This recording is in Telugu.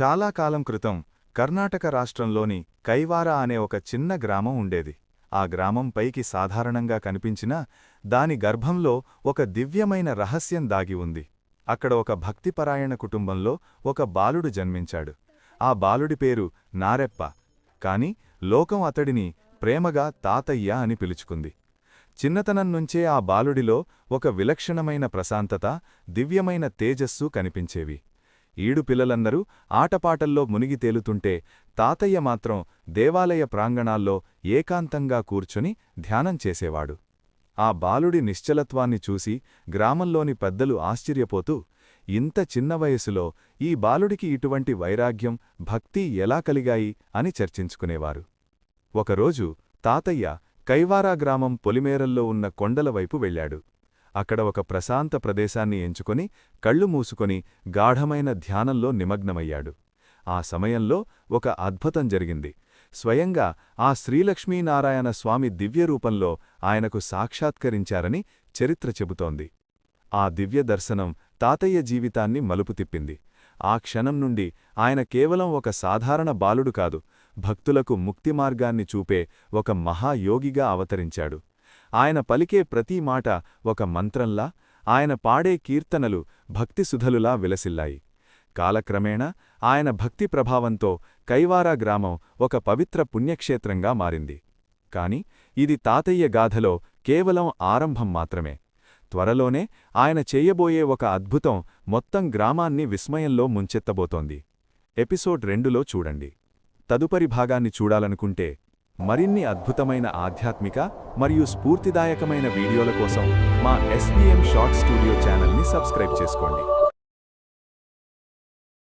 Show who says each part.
Speaker 1: చాలా కాలం క్రితం కర్ణాటక రాష్ట్రంలోని కైవారా అనే ఒక చిన్న గ్రామం ఉండేది. ఆ గ్రామం పైకి సాధారణంగా కనిపించినా దాని గర్భంలో ఒక దివ్యమైన రహస్యం దాగి ఉంది. అక్కడ ఒక భక్తిపరాయణ కుటుంబంలో ఒక బాలుడు జన్మించాడు. ఆ బాలుడి పేరు నారెప్ప. కాని లోకం అతడిని ప్రేమగా తాతయ్య అని పిలుచుకుంది. చిన్నతనం నుంచే ఆ బాలుడిలో ఒక విలక్షణమైన ప్రశాంతత, దివ్యమైన తేజస్సు కనిపించేవి. ఈడు పిల్లలందరూ ఆటపాటల్లో మునిగి తేలుతుంటే తాతయ్య మాత్రం దేవాలయ ప్రాంగణాల్లో ఏకాంతంగా కూర్చుని ధ్యానం చేసేవాడు. ఆ బాలుడి నిశ్చలత్వాన్ని చూసి గ్రామంలోని పెద్దలు ఆశ్చర్యపోతూ, ఇంత చిన్న వయసులో ఈ బాలుడికి ఇటువంటి వైరాగ్యం, భక్తి ఎలా కలిగాయి అని చర్చించుకునేవారు. ఒకరోజు తాతయ్య కైవారా గ్రామం పొలిమేరల్లో ఉన్న కొండల వైపు వెళ్లాడు. అక్కడ ఒక ప్రశాంత ప్రదేశాన్ని ఎంచుకొని కళ్ళు మూసుకొని గాఢమైన ధ్యానంలో నిమగ్నమయ్యాడు. ఆ సమయంలో ఒక అద్భుతం జరిగింది. స్వయంగా ఆ శ్రీలక్ష్మీనారాయణ స్వామి దివ్యరూపంలో ఆయనకు సాక్షాత్కరించారని చరిత్ర చెబుతోంది. ఆ దివ్య దర్శనం తాతయ్య జీవితాన్ని మలుపు తిప్పింది. ఆ క్షణం నుండి ఆయన కేవలం ఒక సాధారణ బాలుడు కాదు, భక్తులకు ముక్తి మార్గాన్ని చూపే ఒక మహాయోగిగా అవతరించాడు. ఆయన పలికే ప్రతి మాట ఒక మంత్రంలా, ఆయన పాడే కీర్తనలు భక్తిసుధలులా విలసిల్లాయి. కాలక్రమేణా ఆయన భక్తి ప్రభావంతో కైవారా గ్రామం ఒక పవిత్ర పుణ్యక్షేత్రంగా మారింది. కాని ఇది తాతయ్య గాథలో కేవలం ఆరంభం మాత్రమే. త్వరలోనే ఆయన చేయబోయే ఒక అద్భుతం మొత్తం గ్రామాన్ని విస్మయంలో ముంచెత్తబోతోంది. ఎపిసోడ్ 2లో చూడండి. తదుపరి భాగాన్ని చూడాలనుకుంటే మరిన్ని అద్భుతమైన ఆధ్యాత్మిక మరియు స్ఫూర్తిదాయకమైన వీడియోల కోసం మా SVM షార్ట్ స్టూడియో ఛానల్ని సబ్స్క్రైబ్ చేసుకోండి.